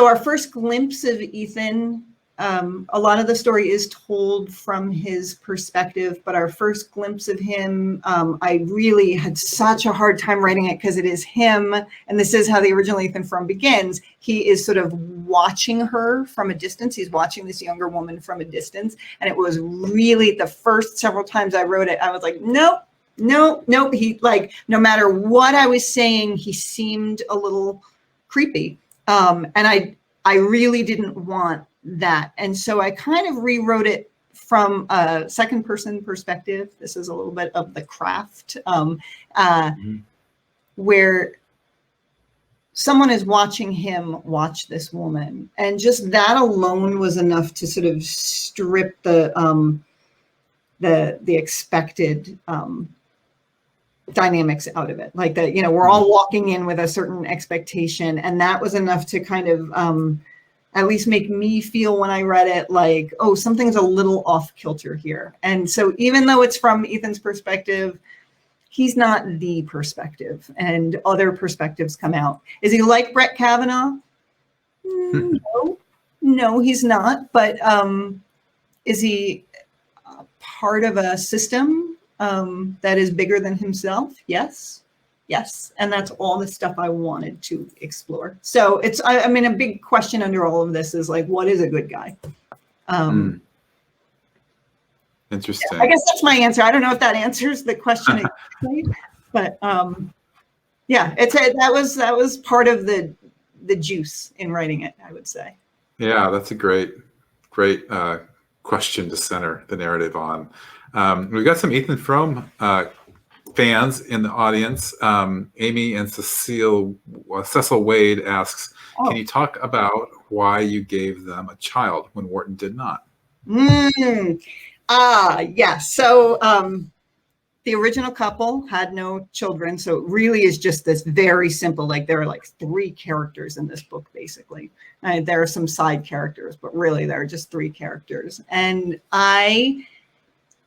our first glimpse of Ethan, a lot of the story is told from his perspective, but our first glimpse of him, I really had such a hard time writing it because it is him, and this is how the original Ethan Frome begins. He is sort of watching her from a distance. He's watching this younger woman from a distance, and it was really the first several times I wrote it, I was like, nope. He, like, no matter what I was saying, he seemed a little creepy, and I really didn't want that. And so I kind of rewrote it from a second person perspective. This is a little bit of the craft, where someone is watching him watch this woman. And just that alone was enough to sort of strip the expected dynamics out of it. Like that, you know, we're all walking in with a certain expectation, and that was enough to kind of at least make me feel when I read it like, oh, something's a little off kilter here. And so even though it's from Ethan's perspective, he's not the perspective, and other perspectives come out. Is he like Brett Kavanaugh? No, he's not. But is he part of a system that is bigger than himself? Yes. And that's all the stuff I wanted to explore. So it's, I mean, a big question under all of this is like, what is a good guy? Interesting. Yeah, I guess that's my answer. I don't know if that answers the question exactly, but yeah, that was part of the juice in writing it, I would say. Yeah, that's a great question to center the narrative on. We've got some Ethan Frome fans in the audience. Amy and Cecil Wade asks, can you talk about why you gave them a child when Wharton did not? Yeah. So the original couple had no children. So it really is just this very simple, like there are like 3 characters in this book, basically. There are some side characters, but really there are just 3 characters. And I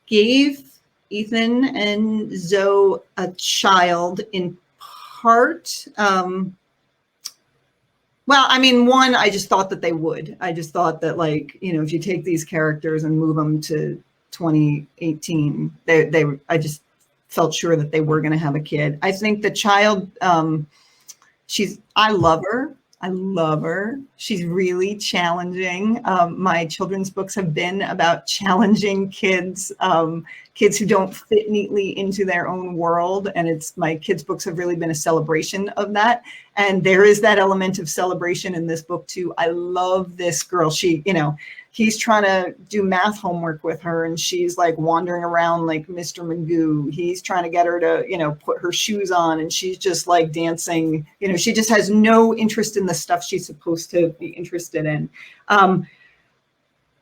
gave Ethan and Zoe a child in part. Well, I mean, one, I just thought that they would. I just thought that, like, you know, if you take these characters and move them to 2018, I just felt sure that they were going to have a kid. I think the child, I love her. She's really challenging. My children's books have been about challenging kids, kids who don't fit neatly into their own world. And my kids' books have really been a celebration of that. And there is that element of celebration in this book too. I love this girl. She, you know, he's trying to do math homework with her, and she's like wandering around like Mr. Magoo. He's trying to get her to, you know, put her shoes on, and she's just like dancing. You know, she just has no interest in the stuff she's supposed to be interested in.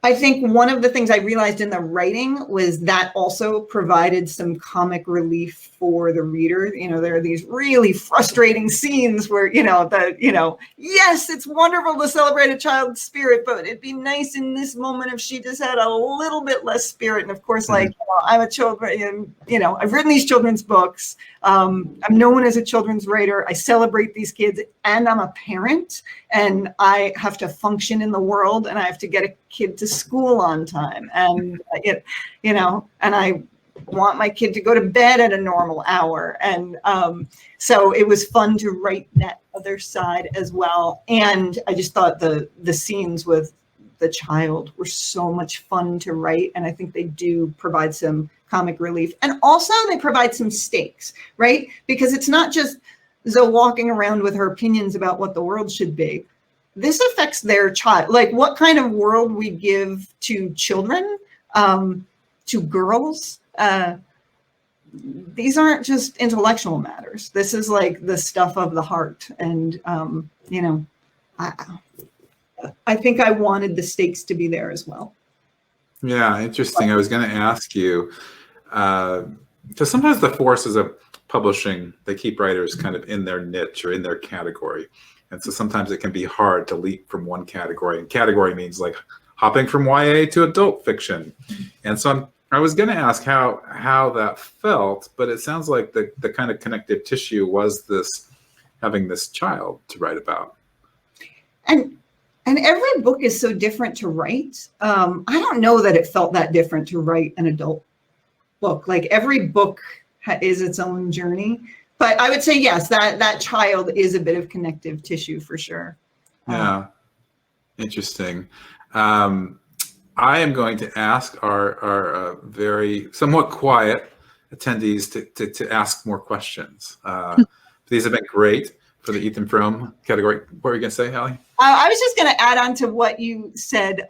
I think one of the things I realized in the writing was that also provided some comic relief for the reader. You know, there are these really frustrating scenes where, yes, it's wonderful to celebrate a child's spirit, but it'd be nice in this moment if she just had a little bit less spirit. And of course, I'm a children, I've written these children's books. I'm known as a children's writer. I celebrate these kids, and I'm a parent, and I have to function in the world, and I have to get a kid to school on time, and and I want my kid to go to bed at a normal hour, and so it was fun to write that other side as well. And I just thought the scenes with the child were so much fun to write, and I think they do provide some comic relief, and also they provide some stakes, right? Because it's not just Zoe walking around with her opinions about what the world should be. This affects their child, like what kind of world we give to children, to girls. these aren't just intellectual matters. This is like the stuff of the heart. And, you know, I think I wanted the stakes to be there as well. Yeah, interesting. I was going to ask you, because sometimes the forces of publishing, they keep writers kind of in their niche or in their category. And so sometimes it can be hard to leap from one category. And category means like hopping from YA to adult fiction. And so I was going to ask how that felt, but it sounds like the kind of connective tissue was this, having this child to write about. And every book is so different to write. I don't know that it felt that different to write an adult book. Like every book is its own journey. But I would say, yes, that child is a bit of connective tissue for sure. Yeah, interesting. I am going to ask our very somewhat quiet attendees to ask more questions. These have been great for the Ethan Frome category. What were you going to say, Hallie? I was just going to add on to what you said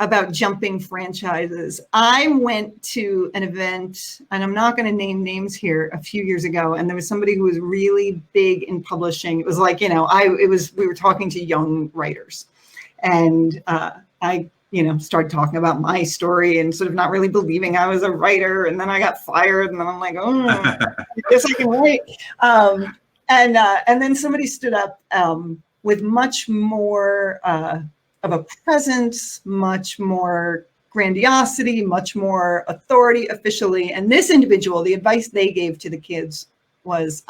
about jumping franchises. I went to an event, and I'm not going to name names here, a few years ago, and there was somebody who was really big in publishing. It was like, you know, we were talking to young writers, and I, you know, started talking about my story and sort of not really believing I was a writer, and then I got fired, and then I'm like, oh, I guess I can write. And then somebody stood up with much more of a presence, much more grandiosity, much more authority officially. And this individual, the advice they gave to the kids was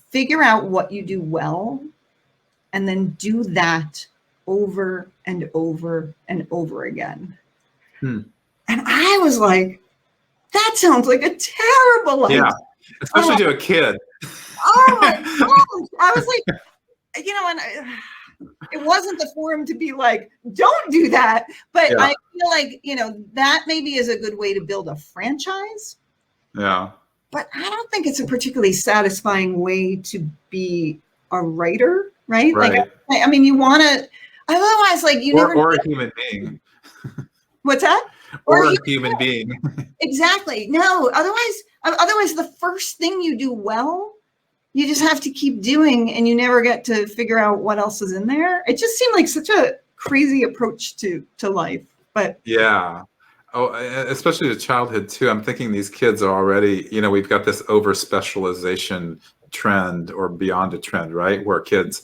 figure out what you do well, and then do that over and over and over again. And I was like, that sounds like a terrible idea. Yeah, especially to a kid. Oh my gosh. I was like, you know, and it wasn't the forum to be like, don't do that. But yeah. I feel like, you know, that maybe is a good way to build a franchise. Yeah. But I don't think it's a particularly satisfying way to be a writer, right? Like, I mean, you want to, otherwise, like, you never. Or a human being. What's that? Or a human being. Exactly. No, otherwise, the first thing you do well, you just have to keep doing, and you never get to figure out what else is in there. It just seemed like such a crazy approach to life. But yeah. Oh, especially to childhood too. I'm thinking these kids are already, you know, we've got this over specialization trend or beyond a trend, right? Where kids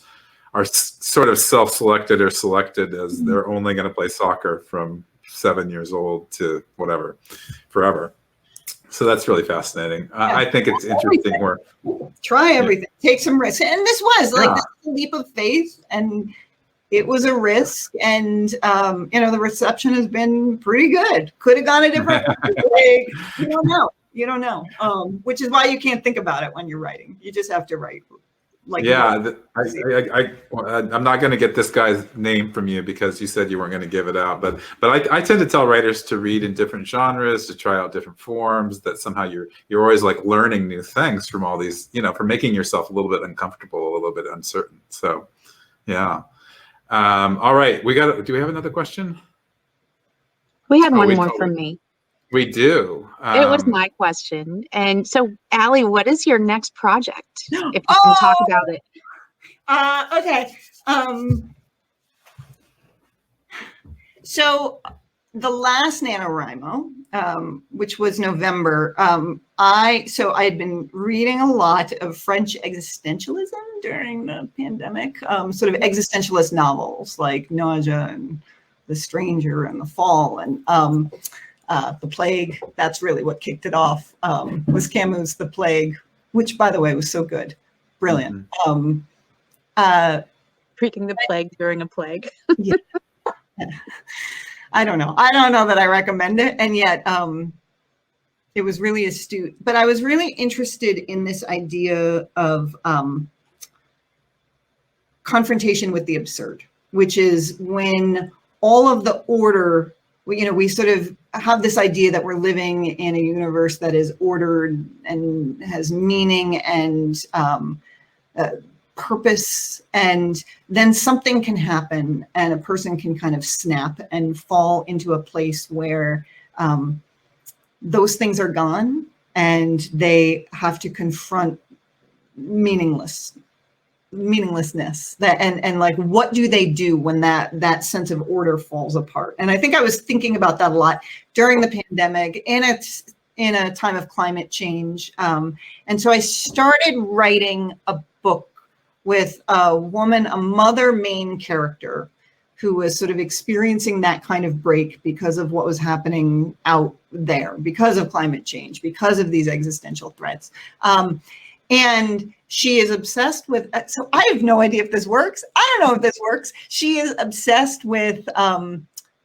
are sort of self-selected or selected as they're only going to play soccer from 7 years old to whatever, forever. So that's really fascinating. Yeah. I think it's interesting where try everything, take some risks. And this was like this was a leap of faith, and it was a risk. And, you know, the reception has been pretty good. Could have gone a different way. You don't know. You don't know. Which is why you can't think about it when you're writing. You just have to write. Like, yeah, I'm not going to get this guy's name from you because you said you weren't going to give it out. But I tend to tell writers to read in different genres, to try out different forms. That somehow you're always like learning new things from all these, you know, from making yourself a little bit uncomfortable, a little bit uncertain. So, yeah. All right, do we have another question? We have one more from me. We do. It was my question. And so, Allie, what is your next project? If you can talk about it. Okay. So the last NaNoWriMo, which was November, I had been reading a lot of French existentialism during the pandemic, sort of existentialist novels like Nausea and The Stranger and The Fall, and The Plague. That's really what kicked it off, was Camus' The Plague, which, by the way, was so good. Brilliant. Freaking the plague during a plague. Yeah. I don't know that I recommend it. And yet it was really astute. But I was really interested in this idea of confrontation with the absurd, which is when all of the order, you know, we sort of have this idea that we're living in a universe that is ordered and has meaning and purpose, and then something can happen and a person can kind of snap and fall into a place where those things are gone and they have to confront meaninglessness. That and like, what do they do when that sense of order falls apart? And I think I was thinking about that a lot during the pandemic in a time of climate change. And so I started writing a book with a woman, a mother main character, who was sort of experiencing that kind of break because of what was happening out there, because of climate change, because of these existential threats. And she is obsessed with, so I have no idea if this works. I don't know if this works. She is obsessed with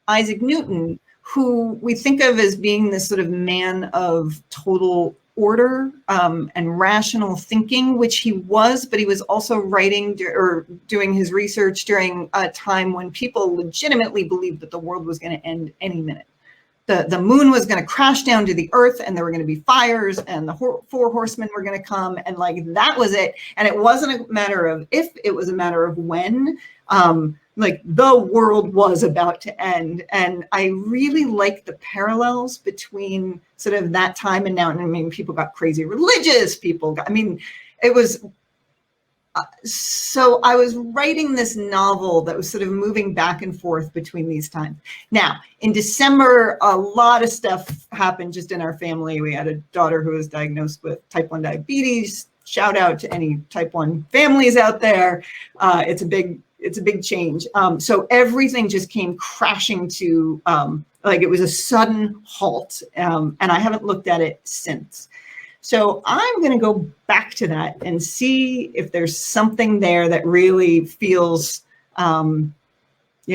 Isaac Newton, who we think of as being this sort of man of total order and rational thinking, which he was, but he was also writing or doing his research during a time when people legitimately believed that the world was going to end any minute. The moon was going to crash down to the earth and there were going to be fires and the four horsemen were going to come, and like that was it. And it wasn't a matter of if, it was a matter of when. Like the world was about to end. And I really like the parallels between sort of that time and now. And I mean, people got crazy religious, it was, so I was writing this novel that was sort of moving back and forth between these times. Now, in December, a lot of stuff happened just in our family. We had a daughter who was diagnosed with type 1 diabetes. Shout out to any type 1 families out there. It's a big change. So everything just came crashing to, like it was a sudden halt. And I haven't looked at it since. So I'm going to go back to that and see if there's something there that really feels, you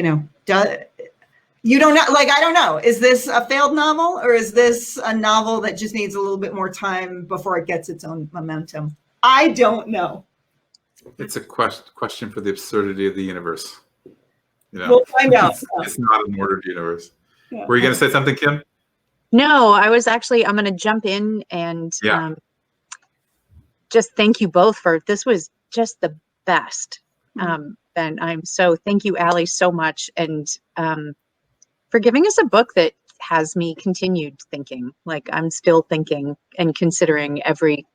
don't know, like, I don't know, is this a failed novel or is this a novel that just needs a little bit more time before it gets its own momentum? I don't know. It's a question for the absurdity of the universe. We'll find out. It's not an ordered universe. Yeah. Were you going to say something, Kim? No, I'm going to jump in and just thank you both this was just the best. And thank you, Allie, so much. And for giving us a book that has me continued thinking, like I'm still thinking and considering every,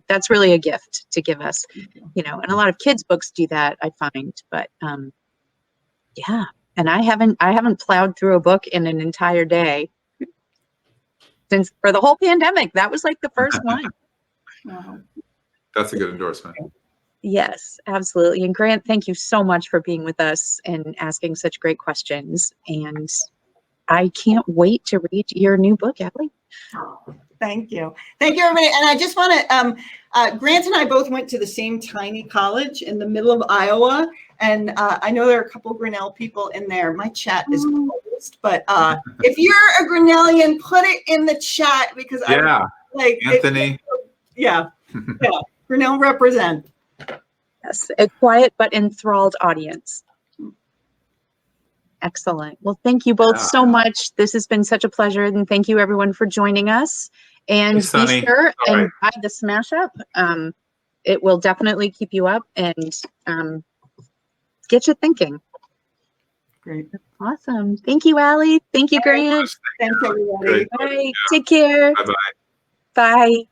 that's really a gift to give us, and a lot of kids' books do that, I find, but yeah. And I haven't plowed through a book in an entire day since for the whole pandemic. That was like the first one. Wow. That's a good endorsement. Yes, absolutely. And Grant, thank you so much for being with us and asking such great questions. And I can't wait to read your new book, Allie. Thank you. Thank you, everybody. And I just want to, Grant and I both went to the same tiny college in the middle of Iowa. And I know there are a couple of Grinnell people in there. My chat is closed, but if you're a Grinnellian, put it in the chat because I like Anthony. Yeah. Grinnell represent. Yes, a quiet but enthralled audience. Excellent. Well, thank you both so much. This has been such a pleasure, and thank you everyone for joining us. And be sure and buy the Smash Up. It will definitely keep you up and get you thinking. Great. Awesome. Thank you, Allie. Thank you, Grant. Thanks, everybody. Bye. Take care. Bye-bye. Bye.